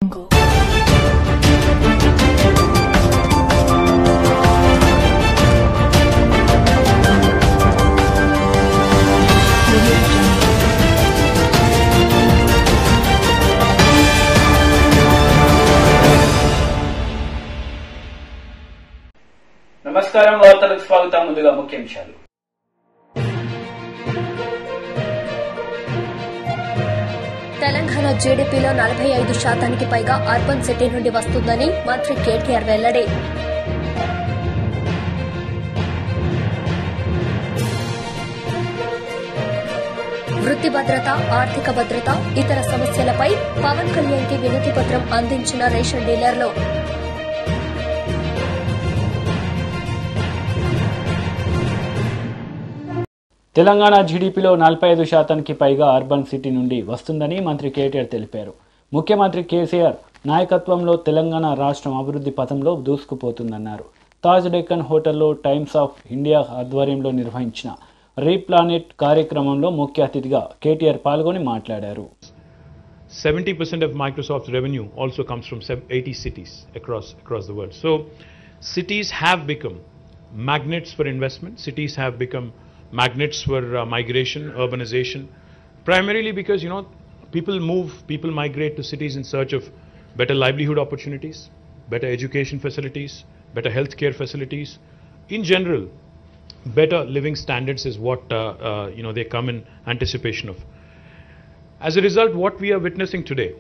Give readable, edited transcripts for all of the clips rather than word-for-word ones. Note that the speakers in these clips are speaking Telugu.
నమస్కారం వార్తలకు స్వాగతం ముందుగా ముఖ్యాంశాలు తెలంగాణ జీడీపీలో 45% పైగా అర్బన్ సిటీ నుండి వస్తుందని మంత్రి కేటీఆర్ వెల్లడి. వృత్తి భద్రత, ఆర్థిక భద్రత, ఇతర సమస్యలపై పవన్ కళ్యాణ్ కి వినతి పత్రం అందించిన రేషన్ డీలర్లు. తెలంగాణ జీడీపీలో 45% పైగా అర్బన్ సిటీ నుండి వస్తుందని మంత్రి కేటీఆర్ తెలిపారు. ముఖ్యమంత్రి కేసీఆర్ నాయకత్వంలో తెలంగాణ రాష్ట్రం అభివృద్ధి పథంలో దూసుకుపోతుందన్నారు. తాజ్ డెక్కన్ హోటల్లో టైమ్స్ ఆఫ్ ఇండియా ఆధ్వర్యంలో నిర్వహించిన రీప్లానెట్ కార్యక్రమంలో ముఖ్య అతిథిగా కేటీఆర్ పాల్గొని మాట్లాడారు. 70% of Microsoft's revenue also comes from 80 cities across the world. So cities have become magnets for investment. Cities have become magnets for migration, urbanization, primarily because people migrate to cities in search of better livelihood opportunities, better education facilities, better healthcare facilities. In general, better living standards is what they come in anticipation of. As a result, what we are witnessing today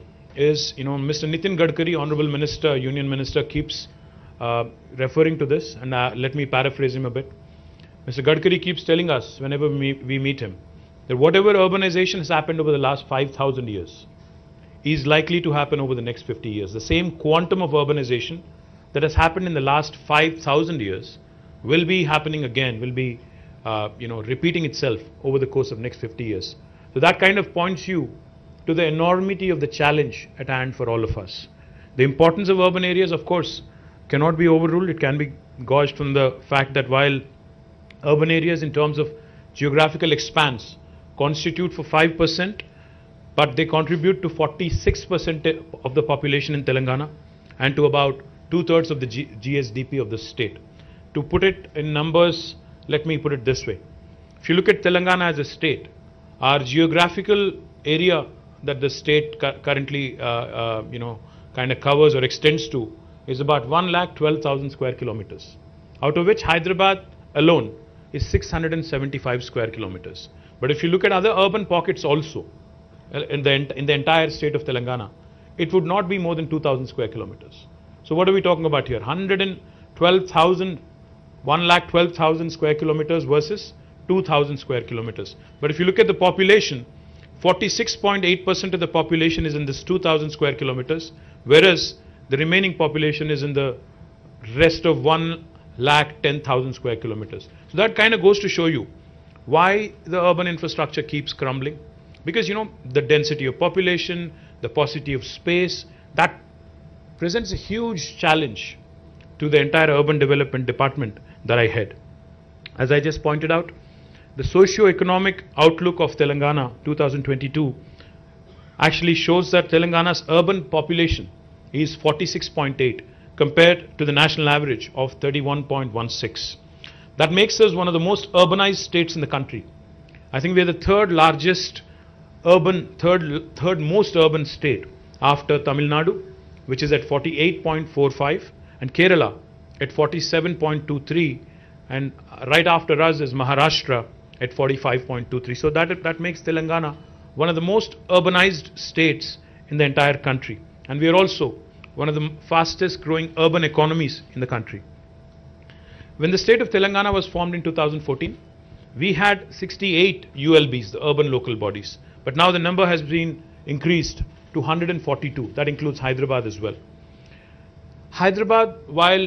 is Mr. Nitin Gadkari, Honorable Minister, Union Minister, keeps referring to this, and let me paraphrase him a bit. Mr. Gadkari keeps telling us whenever we meet him that whatever urbanization has happened over the last 5,000 years is likely to happen over the next 50 years. The same quantum of urbanization that has happened in the last 5,000 years will be happening again, will be repeating itself over the course of next 50 years. So that kind of points you to the enormity of the challenge at hand for all of us. The importance of urban areas, of course, cannot be overruled. It can be gauged from the fact that while urban areas in terms of geographical expanse constitute for 5%, but they contribute to 46% of the population in Telangana and to about 2/3 of the GSDP of the state. To put it in numbers, let me put it this way. If you look at Telangana as a state, our geographical area that the state currently kind of covers or extends to is about 1,12,000 square kilometers, out of which Hyderabad alone is 675 square kilometers. But if you look at other urban pockets also in the entire state of Telangana, it would not be more than 2,000 square kilometers. So what are we talking about here? 1,12,000 square kilometers versus 2,000 square kilometers. But if you look at the population, 46.8% of the population is in this 2,000 square kilometers, whereas the remaining population is in the rest of 1,10,000 square kilometers. So that kind of goes to show you why the urban infrastructure keeps crumbling. Because the density of population, the paucity of space, that presents a huge challenge to the entire urban development department that I head. As I just pointed out, the socio-economic outlook of Telangana 2022 actually shows that Telangana's urban population is 46.8 compared to the national average of 31.16. That makes us one of the most urbanized states in the country. I think we are the third most urban state after Tamil Nadu, which is at 48.45, and Kerala at 47.23, and right after us is Maharashtra at 45.23. So that makes Telangana one of the most urbanized states in the entire country, and we are also one of the fastest growing urban economies in the country. When the state of Telangana was formed in 2014, we had 68 ULBs, the urban local bodies. But now the number has been increased to 142. That includes Hyderabad as well. Hyderabad, while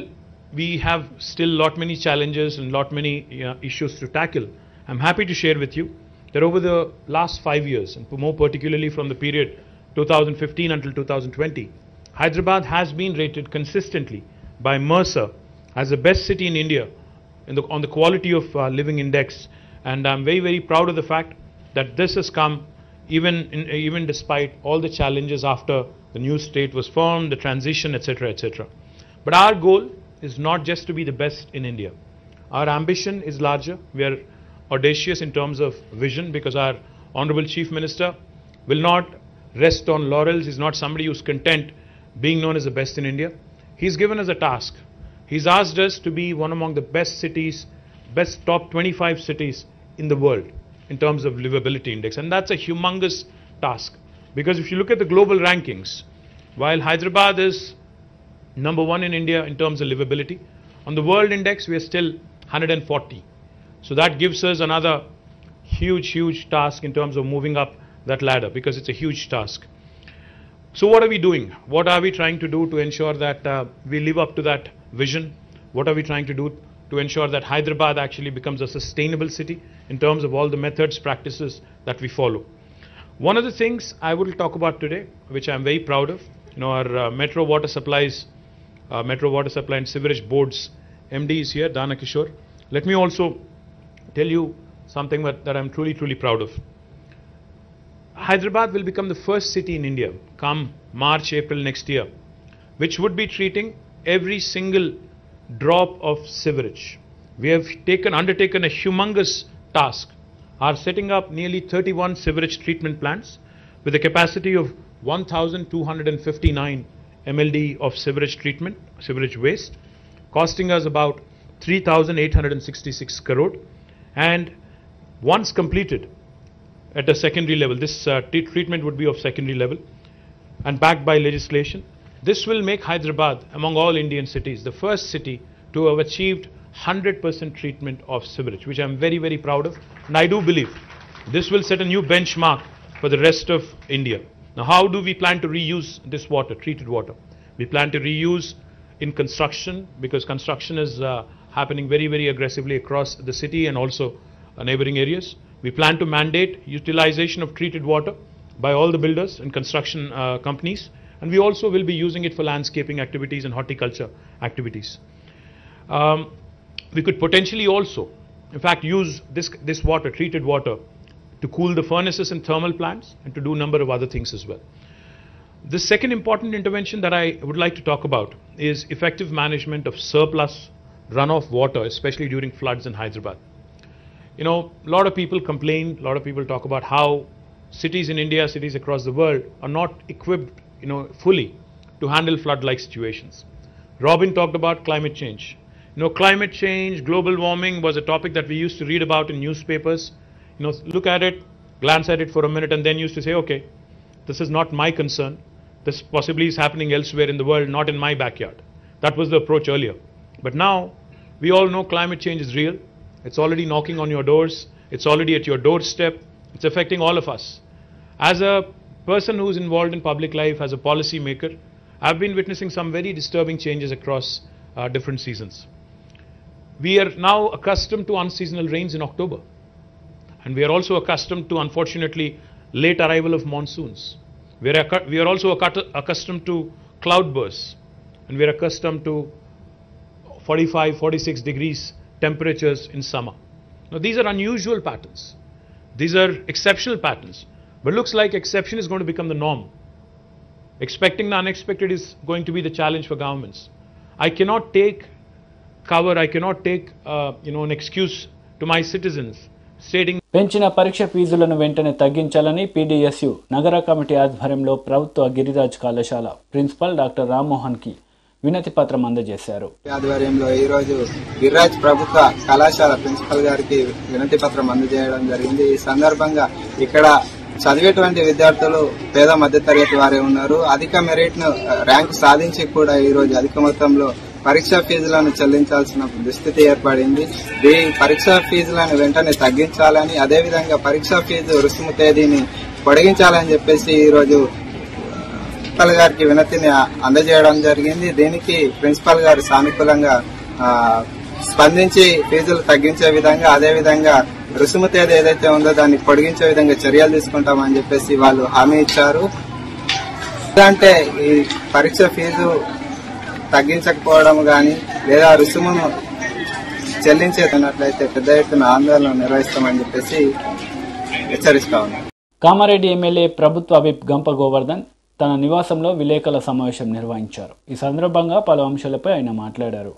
we have still many challenges and many issues to tackle, I'm happy to share with you that over the last 5 years, and more particularly from the period 2015 until 2020, Hyderabad has been rated consistently by Mercer as the best city in India on the quality of living index, and I'm very, very proud of the fact that this has come even despite all the challenges after the new state was formed, the transition, etc., etc. But our goal is not just to be the best in India. Our ambition is larger. We are audacious in terms of vision, because our Honorable Chief Minister will not rest on laurels. He's not somebody who's content being known as the best in India. He's given us a task. He's asked us to be one among the best cities, best top 25 cities in the world in terms of livability index. And that's a humongous task, because if you look at the global rankings, while Hyderabad is number 1 in India in terms of livability, on the world index we are still 140. So that gives us another huge task in terms of moving up that ladder, because it's a huge task. So what are we doing? What are we trying to do to ensure that we live up to that vision? What are we trying to do to ensure that Hyderabad actually becomes a sustainable city in terms of all the methods, practices that we follow? One of the things I will talk about today, which I'm very proud of, our Metro Water Supply and Sewerage Board's MD is here, Dana Kishore. Let me also tell you something that I'm truly proud of. Hyderabad will become the first city in India come March, April next year, which would be treating every single drop of sewerage. We have undertaken a humongous task, are setting up nearly 31 sewerage treatment plants with a capacity of 1,259 MLD of sewerage waste, costing us about 3,866 crore. And once completed at a secondary level, this treatment would be of secondary level and backed by legislation. This will make Hyderabad, among all Indian cities, the first city to have achieved 100% treatment of sewerage, which I'm very proud of. And I do believe this will set a new benchmark for the rest of India. Now, how do we plan to reuse this water, treated water? We plan to reuse in construction, because construction is happening very aggressively across the city and also neighboring areas. We plan to mandate utilization of treated water by all the builders and construction companies, and we also will be using it for landscaping activities and horticulture activities. We could potentially also, in fact, use this water, treated water, to cool the furnaces and thermal plants and to do a number of other things as well. The second important intervention that I would like to talk about is effective management of surplus runoff water, especially during floods in Hyderabad. A lot of people complain, a lot of people talk about how cities in India, cities across the world are not equipped, fully to handle flood-like situations. Robin talked about climate change. Climate change, global warming was a topic that we used to read about in newspapers. Look at it, glance at it for a minute, and then used to say, okay, this is not my concern. This possibly is happening elsewhere in the world, not in my backyard. That was the approach earlier. But now, we all know climate change is real. It's already knocking on your doors. It's already at your doorstep. It's affecting all of us. As a person who's involved in public life, as a policy maker, I've been witnessing some very disturbing changes across different seasons. We are now accustomed to unseasonal rains in October. And we are also accustomed to, unfortunately, late arrival of monsoons. We are also accustomed to cloudbursts. And we are accustomed to 45, 46 degrees temperatures in summer. Now, these are unusual patterns. These are exceptional patterns. But looks like exception is going to become the norm. Expecting the unexpected is going to be the challenge for governments. I cannot take cover, I cannot take an excuse to my citizens stating పెంచిన పరీక్ష ఫీజులను వెంటనే తగ్గించాలని పీడీఎస్యు నగర కమిటీ ఆధ్వర్యంలో ప్రభుత్వ గిరిరాజ్ కళాశాల ప్రిన్సిపల్ డాక్టర్ రామ్మోహన్ కి వినతి పత్రం అందజేశారు. ఆధ్వర్యంలో ఈ రోజు గిరిరాజ్ ప్రభుత్వ కళాశాల ప్రిన్సిపల్ గారికి వినతి పత్రం అందజేయడం జరిగింది. ఈ సందర్భంగా ఇక్కడ చదివేటువంటి విద్యార్థులు పేద మధ్యతరగతి వారే ఉన్నారు. అధిక మెరిట్ ను ర్యాంకు సాధించి కూడా ఈ రోజు అధిక మొత్తంలో పరీక్షా ఫీజులను చెల్లించాల్సిన దుస్థితి ఏర్పడింది. ఈ పరీక్షా ఫీజులను వెంటనే తగ్గించాలని, అదేవిధంగా పరీక్షా ఫీజు రుసుము తేదీని పొడిగించాలని చెప్పేసి ఈ రోజు ప్రిన్సిపల్ గారికి వినతిని అందజేయడం జరిగింది. దీనికి ప్రిన్సిపల్ గారు సానుకూలంగా స్పందించి ఫీజులు తగ్గించే విధంగా, అదేవిధంగా రుసుము తేదీ ఏదైతే ఉందో దాన్ని పొడిగించే విధంగా చర్యలు తీసుకుంటామని చెప్పేసి వాళ్ళు హామీ ఇచ్చారు. అంటే ఈ పరీక్ష ఫీజు తగ్గించకపోవడం గాని లేదా రుసుమును చెల్లించేటట్లయితే పెద్ద ఎత్తున ఆందోళన నిర్వహిస్తామని చెప్పేసి హెచ్చరిస్తా ఉన్నాం. కామారెడ్డి ఎమ్మెల్యే ప్రభుత్వ విప్ గంప గోవర్ధన్ తన నివాసంలో విలేకరుల సమావేశం నిర్వహించారు. ఈ సందర్భంగా పలు అంశాలపై ఆయన మాట్లాడారు.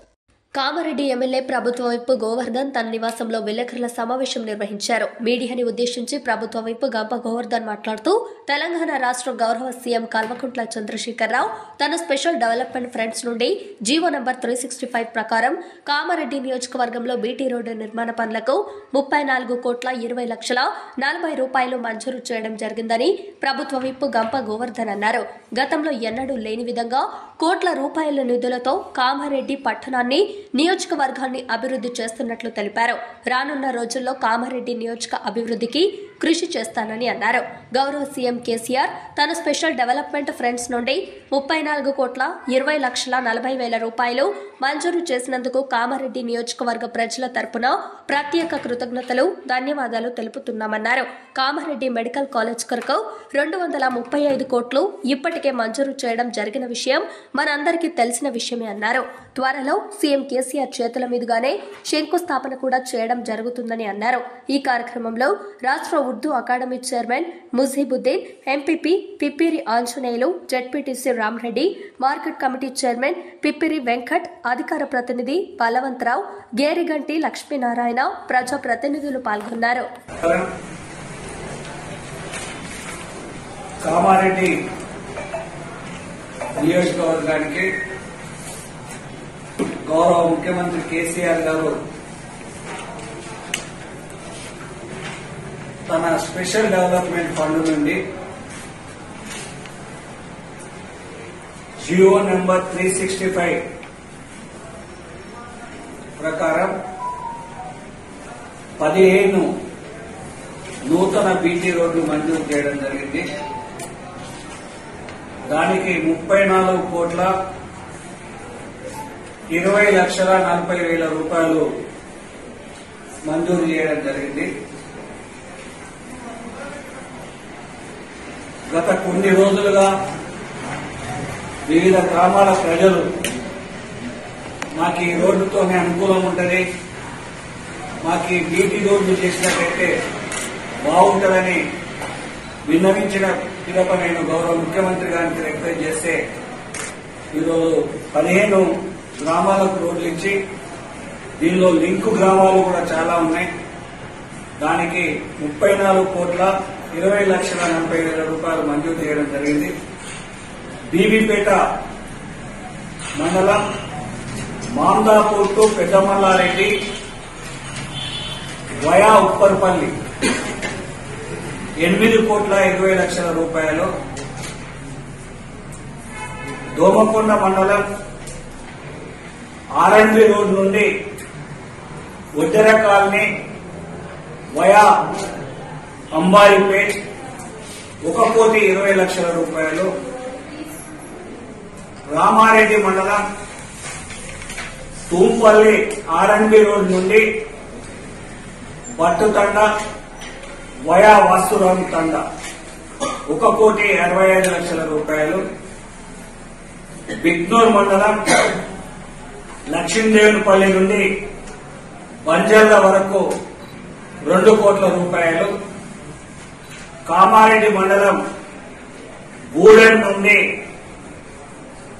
కామారెడ్డి ఎమ్మెల్యే ప్రభుత్వ విప్ గోవర్ధన్ తన నివాసంలో విలేకరుల సమావేశం నిర్వహించారు. మీడియాని ఉద్దేశించి ప్రభుత్వ విప్ గంప గోవర్ధన్ మాట్లాడుతూ తెలంగాణ రాష్ట్ర గౌరవ సీఎం కల్వకుంట్ల చంద్రశేఖరరావు తన స్పెషల్ డెవలప్మెంట్ ఫ్రంట్స్ నుండి జీవో నంబర్ 365 ప్రకారం కామారెడ్డి నియోజకవర్గంలో బీటీ రోడ్డు నిర్మాణ పనులకు 34,20,40,000 రూపాయలు మంజూరు చేయడం జరిగిందని ప్రభుత్వ విప్ గంప గోవర్ధన్ అన్నారు. గతంలో ఎన్నడూ లేని విధంగా కోట్ల రూపాయల నిధులతో కామారెడ్డి పట్టణాన్ని నియోజకవర్గాన్ని అభివృద్ధి చేస్తున్నట్లు తెలిపారు. రానున్న రోజుల్లో కామారెడ్డి నియోజక అభివృద్ధికి కృషి చేస్తానని అన్నారు. గౌరవ సీఎం కేసీఆర్ తన స్పెషల్ డెవలప్మెంట్ ఫ్రంట్స్ నుండి 34,20,40,000 రూపాయలు మంజూరు చేసినందుకు కామారెడ్డి నియోజకవర్గ ప్రజల తరపున ప్రత్యేక కృతజ్ఞతలు, ధన్యవాదాలు తెలుపుతున్నామన్నారు. కామారెడ్డి మెడికల్ కాలేజ్ కొరకు 235 కోట్లు ఇప్పటికే మంజూరు చేయడం జరిగిన విషయం మనందరికీ తెలిసిన విషయమే అన్నారు. త్వరలో సీఎం కేసీఆర్ చేతుల మీదుగానే శంకుస్థాపన కూడా చేయడం జరుగుతుందని అన్నారు. ఈ కార్యక్రమంలో రాష్ట్ర Urdu academy chairman Mujeebuddin, MPP Pippiri Anjaneyulu, ZPTC Rama Reddy, market committee chairman Pippiri Venkat, అధికార ప్రతినిధి బలవంతరావు, గేరిగంటి లక్ష్మీనారాయణ, ప్రజా ప్రతినిధులు పాల్గొన్నారు. కామారెడ్డి నియోజకవర్గానికి గౌరవ ముఖ్యమంత్రి కేసీఆర్ గారు తన స్పెషల్ డెవలప్మెంట్ ఫండ్ నుండి జీవో నెంబర్ 365 ప్రకారం 15 నూతన బీటీ రోడ్లు మంజూరు చేయడం జరిగింది. దానికి 34,20,40,000 రూపాయలు మంజూరు చేయడం జరిగింది. గత కొన్ని రోజులుగా వివిధ గ్రామాల ప్రజలు మాకు ఈ రోడ్డుతోనే అనుకూలం ఉంటుంది, మాకు ఈ బీటీ రోడ్లు చేసినట్లయితే బాగుంటుందని విన్నవించిన పిదప నేను గౌరవ ముఖ్యమంత్రి గారికి రిక్వెస్ట్ చేస్తే ఈరోజు 15 గ్రామాలకు రోడ్లు ఇచ్చి దీనిలో లింకు గ్రామాలు కూడా చాలా ఉన్నాయి. దానికి 34,20,40,000 రూపాయలు మంజూరు చేయడం జరిగింది. బీబీపేట మండలం మాందాపూర్ టు పెద్దమల్లారెడ్డి వయా ఉప్పర్పల్లి 8,20,00,000 రూపాయలు. దోమకొండ మండలం ఆర్ఎండ్బి రోడ్ నుండి ఒడ్డెర కాలనీ వయా అంబారిపేట్ 1,20,00,000 రూపాయలు. రామారెడ్డి మండలం తూంపల్లి ఆర్ఎండ్బి రోడ్ నుండి బట్టుతండ వయా వాసురాం తండ 1,65,00,000 రూపాయలు. బిగ్నూర్ మండలం లక్ష్మీదేవునిపల్లి నుండి బంజర్ల వరకు 2 కోట్ల రూపాయలు. కామారెడ్డి మండలం గూడెం నుండి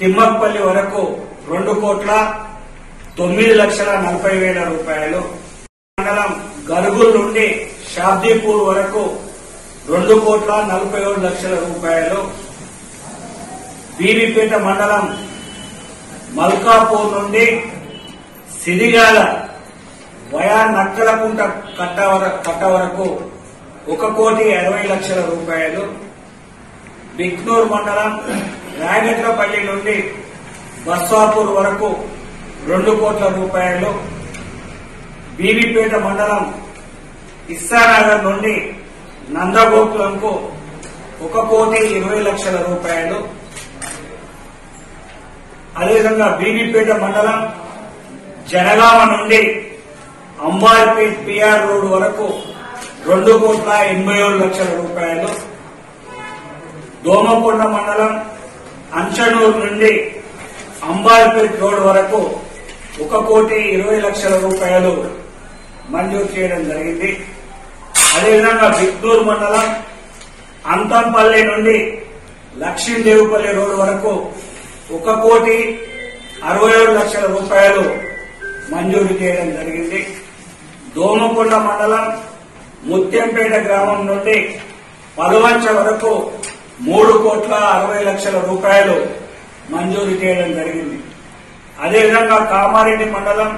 తిమ్మపల్లి వరకు 2,09,40,000 రూపాయలు. మండలం గరుగుల్ నుండి షాబ్దీపూర్ వరకు 2,47,00,000 రూపాయలు. బీబీపేట మండలం మల్కాపూర్ నుండి సిరిగాల వయా నక్కలకుంట కట్ట వరకు 1,60,00,000 రూపాయలు. బిగ్నూర్ మండలం రాగట్లపల్లి నుండి బస్వాపూర్ వరకు 2 కోట్ల రూపాయలు. బీబీపేట మండలం ఇస్సానగర్ నుండి నందగోకులంకు 1,20,00,000 రూపాయలు. అదేవిధంగా బీబీపేట మండలం జనగామ నుండి అంబార్పేట్ పిఆర్ రోడ్ వరకు 2,87,00,000 రూపాయలు. దోమకొండ మండలం అంచనూరు నుండి అంబార్పేట్ రోడ్ వరకు 1,20,00,000 రూపాయలు మంజూరు చేయడం జరిగింది. అదేవిధంగా బిగ్నూర్ మండలం అంతంపల్లి నుండి లక్ష్మీదేవిపల్లి రోడ్డు వరకు 1,67,00,000 రూపాయలు మంజూరు చేయడం జరిగింది. దోమకొండ మండలం ముత్యంపేట గ్రామం నుండి పలువంచ వరకు 3,60,00,000 రూపాయలు మంజూరు చేయడం జరిగింది. అదేవిధంగా కామారెడ్డి మండలం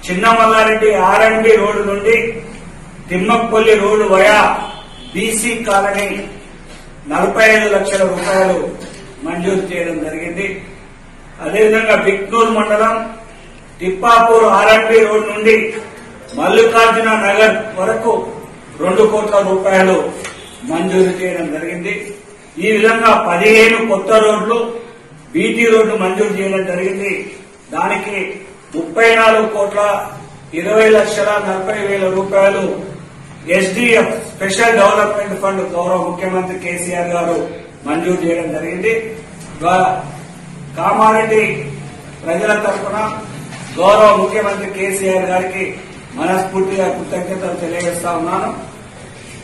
చిన్నమల్లారెడ్డి ఆర్ఎండ్బి రోడ్డు నుండి తిమ్మపల్లి రోడ్డు వయా బీసీ కాలనీ 45,00,000 రూపాయలు మంజూరు చేయడం జరిగింది. అదేవిధంగా బిక్నూరు మండలం తిప్పాపూర్ ఆర్ఎండ్బి రోడ్ నుండి మల్లికార్జున నగర్ వరకు 2 కోట్ల రూపాయలు మంజూరు చేయడం జరిగింది. ఈ విధంగా 15 కొత్త రోడ్లు బీటీ రోడ్లు మంజూరు చేయడం జరిగింది. దానికి 34,20,40,000 రూపాయలు ఎస్డిఎఫ్ స్పెషల్ డెవలప్మెంట్ ఫండ్ గౌరవ ముఖ్యమంత్రి కేసీఆర్ గారు మంజూరు చేయడం జరిగింది. కామారెడ్డి ప్రజల తరఫున గౌరవ ముఖ్యమంత్రి కేసీఆర్ గారికి మనస్ఫూర్తిగా కృతజ్ఞతలు తెలియజేస్తా ఉన్నాను.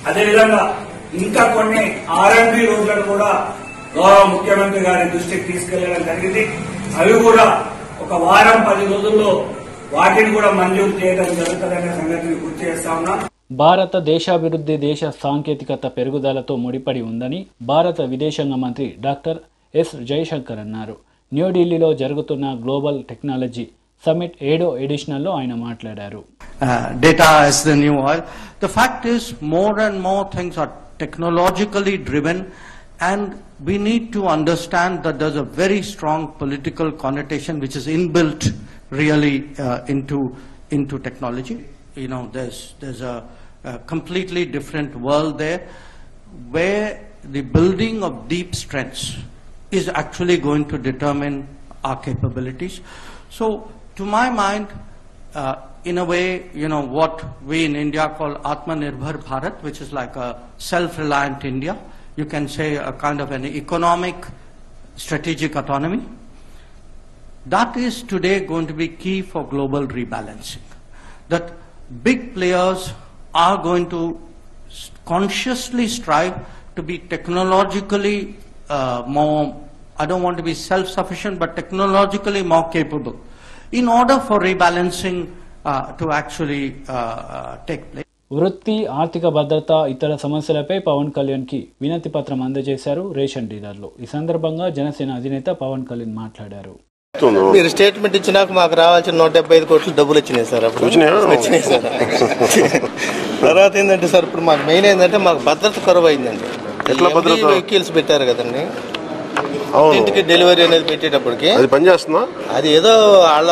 అదేవిధంగా ఇంకా కొన్ని ఆర్ఎండ్బి రోడ్లను కూడా గౌరవ ముఖ్యమంత్రి గారి దృష్టికి తీసుకెళ్లడం జరిగింది. అవి కూడా ఒక వారం 10 రోజుల్లో వాటిని కూడా మంజూరు చేయడం జరుగుతుందనే సంగతిని గుర్తు చేస్తా ఉన్నాను. భారత దేశాభివృద్ధి దేశ సాంకేతికత పెరుగుదలతో ముడిపడి ఉందని భారత విదేశాంగ మంత్రి డాక్టర్ ఎస్ జయశంకర్ అన్నారు. న్యూఢిల్లీలో జరుగుతున్న గ్లోబల్ టెక్నాలజీ సమిట్ 7వ ఎడిషనల్లో ఆయన మాట్లాడారు. Data is the new oil. The fact is more and more things are technologically driven, and we need to understand that there's a very strong political connotation which is inbuilt really into technology. You know, there's a completely different world there where the building of deep strengths is actually going to determine our capabilities. So to my mind, in a way, you know, what we in India call Atmanirbhar Bharat, which is like a self-reliant India, you can say a kind of an economic strategic autonomy. That is today going to be key for global rebalancing. That big players are going to consciously strive to be technologically more, I don't want to be self-sufficient, but technologically more capable in order for rebalancing to actually take place. వృత్తి, ఆర్థిక భద్రత, ఇతర సమస్యలపై పవన్ కళ్యాణ్కి వినతి పత్రం అందజేశారు రేషన్ డీలర్లు. ఈ సందర్భంగా జనసేన అధినేత పవన్ కళ్యాణ్ మాట్లాడారు. మీరు స్టేట్మెంట్ ఇచ్చినాక మాకు రావాల్సిన 175 కోట్లు డబ్బులు వచ్చినాయి సార్. అప్పుడు వచ్చినాయి సార్. తర్వాత ఏంటంటే సార్, ఇప్పుడు మాకు మెయిన్ ఏంటంటే మాకు భద్రత కరువు అయిందండి. వెహికల్స్ పెట్టారు కదండి, ఇంటికి డెలివరీ అనేది పెట్టేటప్పటికి అది పనిచేస్తుందా? అది ఏదో వాళ్ళ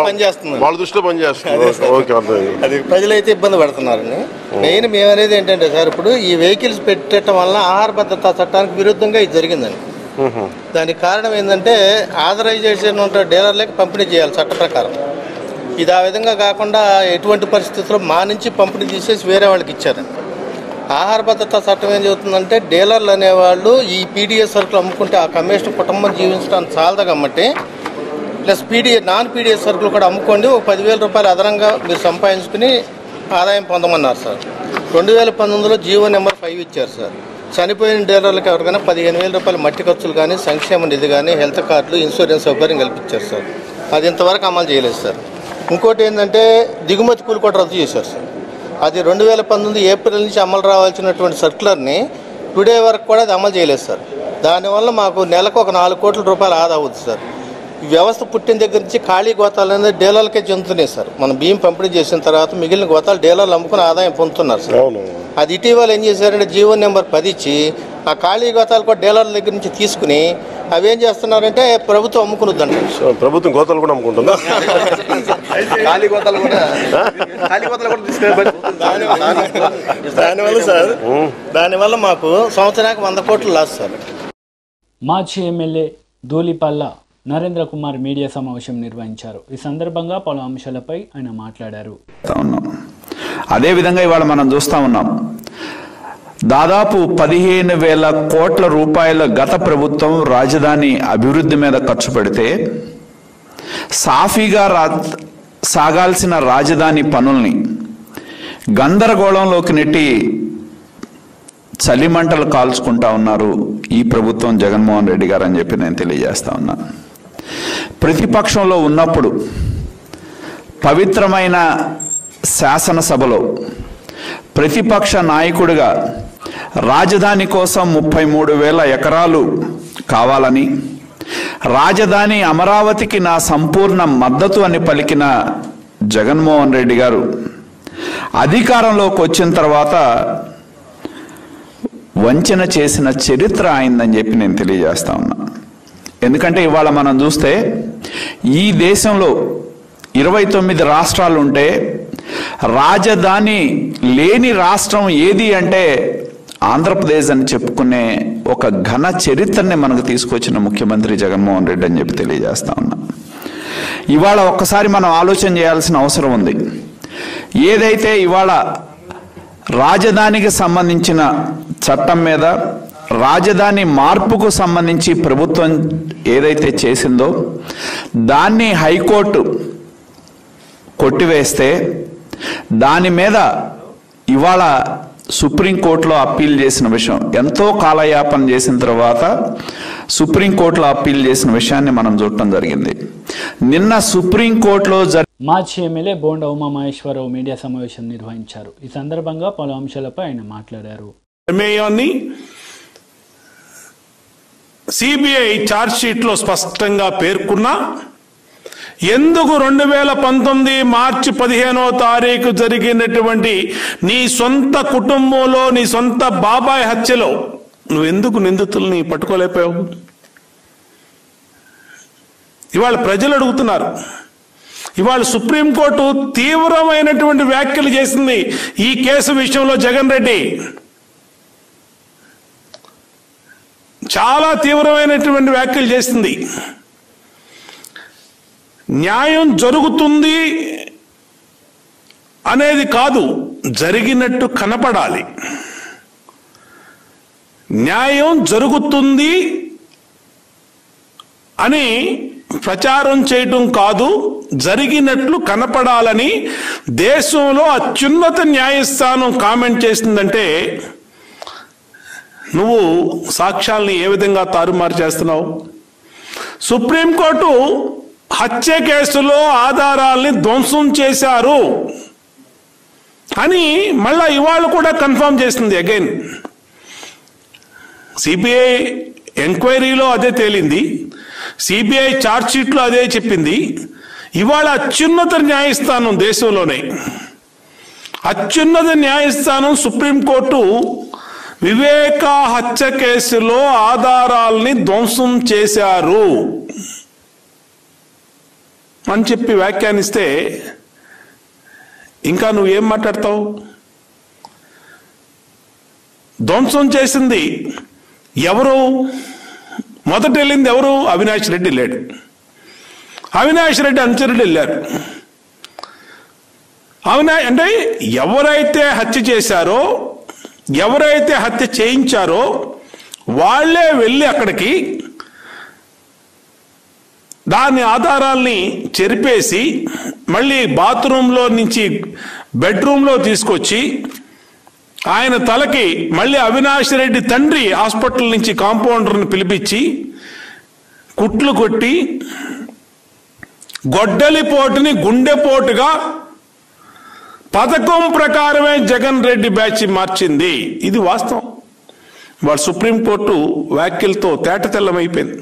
పనిచేస్తుంది, వాళ్ళ దృష్టిలో పనిచేస్తుంది. అది ప్రజలైతే ఇబ్బంది పడుతున్నారని. మెయిన్ మేమనేది ఏంటంటే సార్, ఇప్పుడు ఈ వెహికల్స్ పెట్టడం వల్ల ఆహార భద్రతా చట్టానికి విరుద్ధంగా ఇది జరిగిందండి. దానికి కారణం ఏంటంటే ఆథరైజేషన్ ఉన్న డీలర్లకి పంపిణీ చేయాలి చట్ట ప్రకారం. ఇది ఆ విధంగా కాకుండా ఎటువంటి పరిస్థితుల్లో మా నుంచి పంపిణీ తీసేసి వేరే వాళ్ళకి ఇచ్చారండి. ఆహార భద్రతా చట్టం ఏం చెబుతుందంటే, డీలర్లు అనేవాళ్ళు ఈ పీడిఎస్ సరుకులు అమ్ముకుంటే ఆ కమిషన్ కుటుంబం జీవించడానికి చాలదు కాబట్టి ప్లస్ నాన్ పీడిఎస్ సరుకులు కూడా అమ్ముకోండి, ఒక 10,000 రూపాయలు అదనంగా మీరు సంపాదించుకుని ఆదాయం పొందమన్నారు సార్. 2019లో జీవో నెంబర్ 5 ఇచ్చారు సార్. చనిపోయిన డీలర్లకు ఎవరికైనా 15,000 రూపాయలు మట్టి ఖర్చులు కానీ, సంక్షేమ నిధి కానీ, హెల్త్ కార్డులు, ఇన్సూరెన్స్ సౌకర్యం కల్పించారు సార్. అది ఇంతవరకు అమలు చేయలేదు సార్. ఇంకోటి ఏంటంటే దిగుమతి కూలి కూడా రద్దు చేశారు సార్. అది 2019 ఏప్రిల్ నుంచి అమలు రావాల్సినటువంటి సర్క్యులర్ని టుడే వరకు కూడా అది అమలు చేయలేదు సార్. దానివల్ల మాకు నెలకు ఒక 4 కోట్ల రూపాయలు ఆదా అవుతుంది సార్. ఈ వ్యవస్థ పుట్టిన దగ్గర నుంచి ఖాళీ గోతాలు అనేది డీలర్లకే చెందుతున్నాయి సార్. మనం బియ్యం పంపిణీ చేసిన తర్వాత మిగిలిన గోతాలు డీలర్లు అమ్ముకుని ఆదాయం పొందుతున్నారు సార్. అది ఇటీవల ఏం చేశారంటే జీవో నెంబర్ 10 ఇచ్చి ఆ ఖాళీ గోతాలు కూడా డీలర్ల దగ్గర నుంచి తీసుకుని అవి ఏం చేస్తున్నారంటే ప్రభుత్వం అమ్ముకునుద్దండి. ప్రభుత్వం గోతాలు కూడా అమ్ముకుంటుందా? దానివల్ల మాకు సంవత్సరానికి 100 కోట్లు లాస్ సార్. మాజీ ఎమ్మెల్యే ధూళిపల్ల నరేంద్ర కుమార్ మీడియా సమావేశం నిర్వహించారు. ఈ సందర్భంగా పలు అంశాలపై ఆయన మాట్లాడారు. అదేవిధంగా ఇవాళ మనం చూస్తూ ఉన్నాం, దాదాపు 15,000 కోట్ల రూపాయల గత ప్రభుత్వం రాజధాని అభివృద్ధి మీద ఖర్చు పెడితే సాఫీగా సాగాల్సిన రాజధాని పనుల్ని గందరగోళంలోకి నెట్టి చలిమంటలు కాల్చుకుంటా ఉన్నారు ఈ ప్రభుత్వం, జగన్మోహన్ రెడ్డి గారు అని చెప్పి నేను తెలియజేస్తా ఉన్నా. ప్రతిపక్షంలో ఉన్నప్పుడు పవిత్రమైన శాసనసభలో ప్రతిపక్ష నాయకుడిగా రాజధాని కోసం 33,000 ఎకరాలు కావాలని, రాజధాని అమరావతికి నా సంపూర్ణ మద్దతు అని పలికిన జగన్మోహన్ రెడ్డి గారు అధికారంలోకి వచ్చిన తర్వాత వంచన చేసిన చరిత్ర అయిందని చెప్పి నేను తెలియజేస్తా ఉన్నా. ఎందుకంటే ఇవాళ మనం చూస్తే ఈ దేశంలో 29 రాష్ట్రాలు ఉంటే రాజధాని లేని రాష్ట్రం ఏది అంటే ఆంధ్రప్రదేశ్ అని చెప్పుకునే ఒక ఘన చరిత్రని మనకు తీసుకొచ్చిన ముఖ్యమంత్రి జగన్మోహన్ రెడ్డి అని చెప్పి తెలియజేస్తా ఉన్నా. ఇవాళ ఒక్కసారి మనం ఆలోచన చేయాల్సిన అవసరం ఉంది. ఏదైతే ఇవాళ రాజధానికి సంబంధించిన చట్టం మీద, రాజధాని మార్పుకు సంబంధించి ప్రభుత్వం ఏదైతే చేసిందో దాన్ని హైకోర్టు కొట్టివేస్తే దాని మీద ఇవాళ సుప్రీంకోర్టులో అప్పీల్ చేసిన విషయం, ఎంతో కాలయాపన చేసిన తర్వాత సుప్రీంకోర్టులో అప్పీల్ చేసిన విషయాన్ని మనం చూడటం జరిగింది. నిన్న సుప్రీంకోర్టులో మాజీ ఎమ్మెల్యే బోండా ఉమామహేశ్వరరావు మీడియా సమావేశం నిర్వహించారు. ఈ సందర్భంగా పలు అంశాలపై ఆయన మాట్లాడారు. సిబిఐ ఛార్జ్ షీట్ లో స్పష్టంగా పేర్కొన్నా ఎందుకు 2019 మార్చి 15వ తారీఖు జరిగినటువంటి నీ సొంత కుటుంబంలో నీ సొంత బాబాయ్ హత్యలో నువ్వెందుకు నిందితుల్ని పట్టుకోలేకపోయావు? ఇవాళ ప్రజలు అడుగుతున్నారు. ఇవాళ సుప్రీంకోర్టు తీవ్రమైనటువంటి వ్యాఖ్యలు చేసింది ఈ కేసు విషయంలో. జగన్ రెడ్డి చాలా తీవ్రమైనటువంటి వ్యాఖ్యలు చేసింది. న్యాయం జరుగుతుంది అనేది కాదు, జరిగినట్టు కనపడాలి. న్యాయం జరుగుతుంది అని ప్రచారం చేయటం కాదు, జరిగినట్లు కనపడాలని దేశంలో అత్యున్నత న్యాయస్థానం కామెంట్ చేసిందంటే నువ్వు సాక్ష్యాల్ని ఏ విధంగా తారుమారు చేస్తున్నావు? సుప్రీంకోర్టు హత్య కేసులో ఆధారాల్ని ధ్వంసం చేశారు అని మళ్ళా ఇవాళ కూడా కన్ఫర్మ్ చేసింది. అగైన్ సిబిఐ ఎంక్వైరీలో అదే తేలింది, సిబిఐ ఛార్జ్ షీట్లో అదే చెప్పింది. ఇవాళ అత్యున్నత న్యాయస్థానం, దేశంలోనే అత్యున్నత న్యాయస్థానం సుప్రీంకోర్టు వివేక హత్య కేసులో ఆధారాల్ని ధ్వంసం చేశారు అని చెప్పి వ్యాఖ్యానిస్తే ఇంకా నువ్వేం మాట్లాడతావు? ధ్వంసం చేసింది ఎవరు? మొదట వెళ్ళింది ఎవరు? అవినాష్ రెడ్డి వెళ్ళాడు. అవినాష్ రెడ్డి అనుచరుడు వెళ్ళారు. అంటే ఎవరైతే హత్య చేశారో, ఎవరైతే హత్య చేయించారో వాళ్లే వెళ్ళి అక్కడికి దాని ఆధారాల్ని చెరిపేసి మళ్ళీ బాత్రూంలో నుంచి బెడ్రూమ్లో తీసుకొచ్చి ఆయన తలకి మళ్ళీ అవినాష్ రెడ్డి తండ్రి హాస్పిటల్ నుంచి కాంపౌండర్ని పిలిపించి కుట్లు కొట్టి గొడ్డలిపోటుని గుండెపోటుగా పథకం ప్రకారమే జగన్ రెడ్డి బ్యాచ్ మార్చింది. ఇది వాస్తవం. వాడు సుప్రీంకోర్టు వ్యాఖ్యలతో తేటతెల్లమైపోయింది.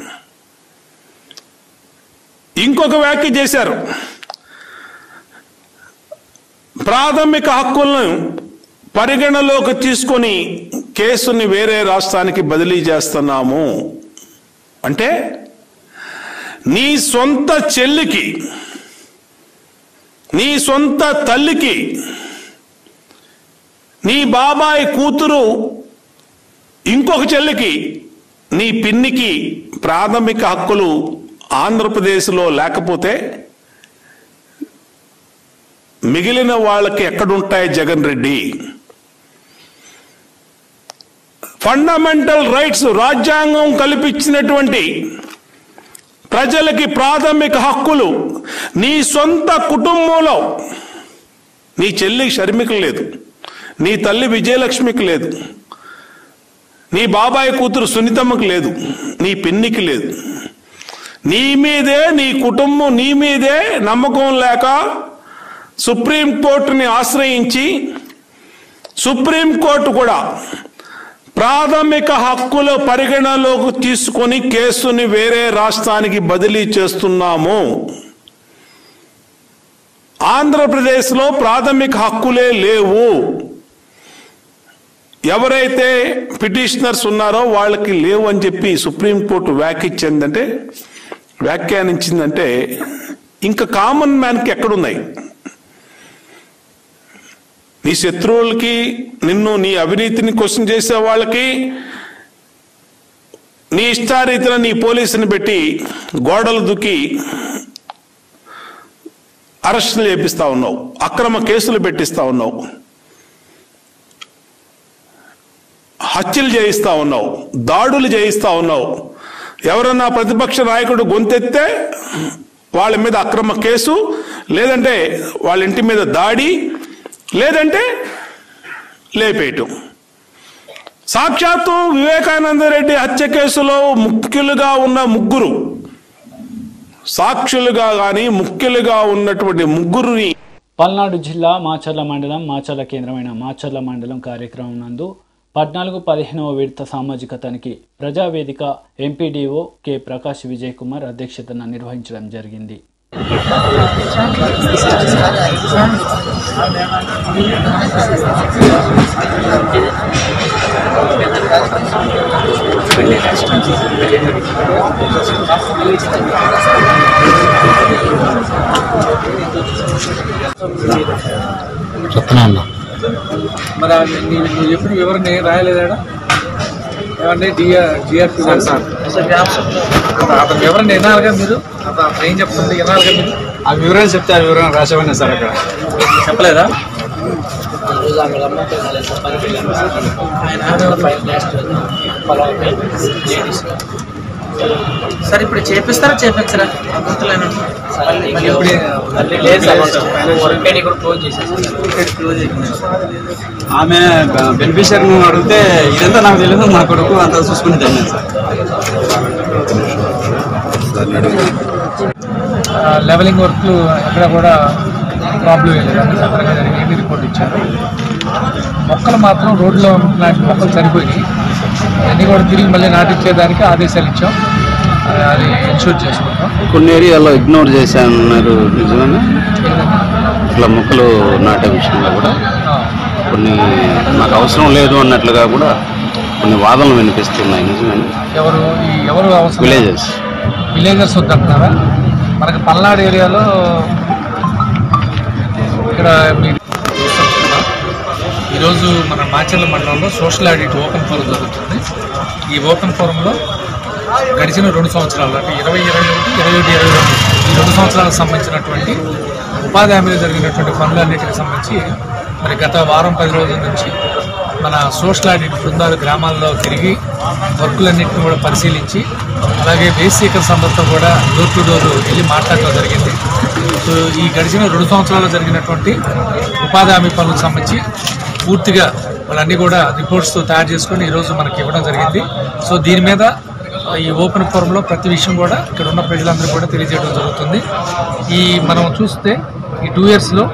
ఇంకొక వ్యాఖ్య చేశారు, ప్రాథమిక హక్కులను పరిగణలోకి తీసుకొని కేసుని వేరే రాష్ట్రానికి బదిలీ చేస్తున్నాము అంటే నీ సొంత చెల్లికి, నీ సొంత తల్లికి, నీ బాబాయ్ కూతురు ఇంకొక చెల్లికి, నీ పిన్నికి ప్రాథమిక హక్కులు ఆంధ్రప్రదేశ్లో లేకపోతే మిగిలిన వాళ్ళకి ఎక్కడుంటాయి? జగన్ రెడ్డి ఫండమెంటల్ రైట్స్, రాజ్యాంగం కల్పించినటువంటి ప్రజలకి ప్రాథమిక హక్కులు నీ సొంత కుటుంబంలో నీ చెల్లి షర్మికి లేదు, నీ తల్లి విజయలక్ష్మికి లేదు, నీ బాబాయ్ కూతురు సునీతమ్మకు లేదు, నీ పిన్నికి లేదు. నీ మీదే, నీ కుటుంబం నీ మీదే నమ్మకం లేక సుప్రీంకోర్టుని ఆశ్రయించి సుప్రీంకోర్టు కూడా ప్రాథమిక హక్కుల పరిగణలోకి తీసుకొని కేసుని వేరే రాష్ట్రానికి బదిలీ చేస్తున్నాము. ఆంధ్రప్రదేశ్లో ప్రాథమిక హక్కులే లేవు. ఎవరైతే పిటిషనర్స్ ఉన్నారో వాళ్ళకి లేవు అని చెప్పి సుప్రీంకోర్టు వ్యాఖ్యానించిందంటే ఇంకా కామన్ మ్యాన్కి ఎక్కడున్నాయి? నీ శత్రువులకి, నిన్ను నీ అవినీతిని క్వశ్చన్ చేసే వాళ్ళకి నీ ఇష్టారీతిన నీ పోలీసుని పెట్టి గోడలు దుక్కి అరెస్టులు చేపిస్తా ఉన్నావు, అక్రమ కేసులు పెట్టిస్తా ఉన్నావు, హత్యలు చేయిస్తా ఉన్నావు, దాడులు చేయిస్తా ఉన్నావు. ఎవరన్నా ప్రతిపక్ష నాయకుడు గొంతెత్తే వాళ్ళ మీద అక్రమ కేసు, లేదంటే వాళ్ళ ఇంటి మీద దాడి, లేదంటే లేపేయటం. సాక్షాత్తు వివేకానంద రెడ్డి హత్య కేసులో ముఖ్యులుగా ఉన్న ముగ్గురు సాక్షులుగా గాని ముఖ్యులుగా ఉన్నటువంటి ముగ్గురుని పల్నాడు జిల్లా మాచర్ల మండలం మాచర్ల కేంద్రమైన మాచర్ల మండలం కార్యక్రమం నందు 14-15వ విడత సామాజిక తనిఖీ ప్రజావేదిక ఎంపీడీఓ కె ప్రకాష్ విజయ్ కుమార్ అధ్యక్షతన నిర్వహించడం జరిగింది. మరి నువ్వు చెప్పిన వివరణ రాయలేదా? ఏమంటే జిఆర్పి సార్ అతను వివరణ వినాలిగా మీరు, అతను ఏం చెప్తుంది వినాలిగా మీరు. ఆ వివరణ చెప్తే ఆ వివరణ రాసేవన్నా సార్ అక్కడ చెప్పలేదా? సార్ ఇప్పుడు చేపిస్తారా చేపించరా? ఆమె బెనిఫిషియర్ అడిగితే ఇదంతా నాకు తెలియదు, మా కొడుకు అంతా చూసుకుని తెలియదు సార్. లెవెలింగ్ వర్క్లు ఎక్కడ కూడా ప్రాబ్లం లేదు, చక్కగా జరిగి రిపోర్ట్ ఇచ్చారు. మొక్కలు మాత్రం రోడ్లో నాటి మొక్కలు చనిపోయి అన్నీ కూడా తిరిగి మళ్ళీ నాటించేదానికి ఆదేశాలు ఇచ్చాం. అది ఇన్షూర్ చేసుకుంటాం. కొన్ని ఏరియాలో ఇగ్నోర్ చేశానన్నారు, నిజమేనా? ఇట్లా మొక్కలు నాటే విషయంలో కూడా కొన్ని నాకు అవసరం లేదు అన్నట్లుగా కూడా కొన్ని వాదనలు వినిపిస్తున్నాయి, నిజమేనా? ఎవరు అవసరం? విలేజర్స్ వద్దంటున్నారా? మనకి పల్నాడు ఏరియాలో ఇక్కడ ఈరోజు మన మాచర్ల మండలంలో సోషల్ ఆడిట్ ఓపెన్ ఫోరం జరుగుతుంది. ఈ ఓపెన్ ఫోరంలో గడిచిన 2 సంవత్సరాలు అంటే 2021, 2022 ఈ 2 సంవత్సరాలకు సంబంధించినటువంటి ఉపాధి హామీలో జరిగినటువంటి పనులన్నిటికి సంబంధించి మరి గత వారం 10 రోజుల నుంచి మన సోషల్ ఆడిట్ బృందాలు గ్రామాల్లో తిరిగి వర్కులన్నింటినీ కూడా పరిశీలించి అలాగే వేస్ట్ సీకర్ సంస్థతో కూడా డోర్ టు డోర్ వెళ్ళి మాట్లాడటం జరిగింది. సో ఈ గడిచిన 2 సంవత్సరాల్లో జరిగినటువంటి ఉపాధి హామీ పనులకు సంబంధించి పూర్తిగా వాళ్ళన్నీ కూడా రిపోర్ట్స్ తయారు చేసుకొని ఈరోజు మనకి ఇవ్వడం జరిగింది. సో దీని మీద ఈ ఓపెన్ ఫోరంలో ప్రతి విషయం కూడా ఇక్కడ ఉన్న ప్రజలందరూ కూడా తెలియజేయడం జరుగుతుంది. ఈ మనం చూస్తే ఈ 2 ఇయర్స్లో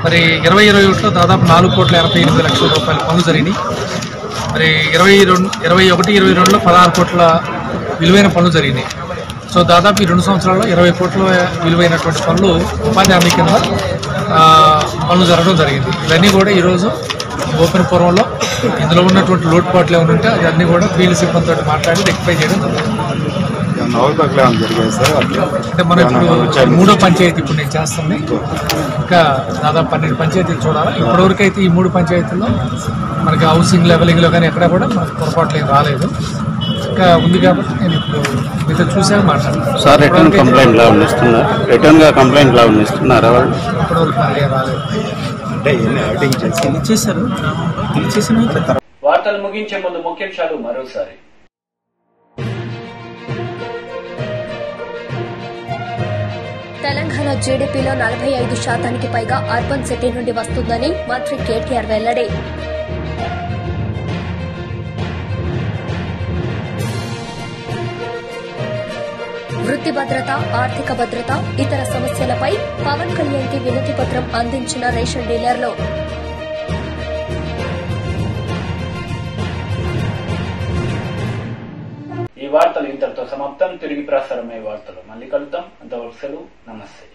మరి 2021లో దాదాపు 4,88 లక్షల రూపాయల పనులు జరిగినాయి. మరి 2021-22లో 16 కోట్ల విలువైన పనులు జరిగినాయి. సో దాదాపు ఈ 2 సంవత్సరాల్లో 20 కోట్ల విలువైనటువంటి పనులు ఉపాధి హామీ కింద పనులు జరగడం జరిగింది. ఇవన్నీ కూడా ఈరోజు ఓపెన్ ఫోరంలో ఇందులో ఉన్నటువంటి లోటుపాట్లు ఏమైనా ఉంటే అన్నీ కూడా ఫీల్డ్ సిబ్బందితో మాట్లాడి రెక్టిఫై చేయడం జరుగుతుంది. అంటే మనం ఇప్పుడు 3వ పంచాయతీ ఇప్పుడు నేను చేస్తుంది, ఇంకా దాదాపు 12 పంచాయతీలు చూడాలి. ఇప్పటివరకు అయితే ఈ 3 పంచాయతీల్లో మనకి హౌసింగ్ లెవెలింగ్లో కానీ ఎక్కడ కూడా మనకు పొరపాట్లు ఏం రాలేదు. ఇంకా ఉంది కాబట్టి నేను ఇప్పుడు మీతో చూసాను మాట్లాడుతున్నాను. సార్ రిటర్న్ కంప్లైంట్ లా ఇస్తున్నారా? ఇప్పటివరకు మనకి ఏం రాలేదు. వార్తలు ముగించే ముందు ముఖ్యాంశాలు మరోసారి. తెలంగాణ జీడీపీలో 45% పైగా అర్బన్ సిటీ నుండి వస్తుందని మంత్రి కేటీఆర్ వెల్లడి. వృత్తి భద్రత, ఆర్థిక భద్రత, ఇతర సమస్యలపై పవన్ కళ్యాణ్ కి వినతి పత్రం అందించిన రేషన్ డీలర్లు. ఈ వార్తలు ఇంతటితో సమాప్తం. తిరిగి ప్రసారమయ్యే వార్తలు మళ్ళీ కలుద్దాం. అంతవరకు సెలవు. నమస్తే.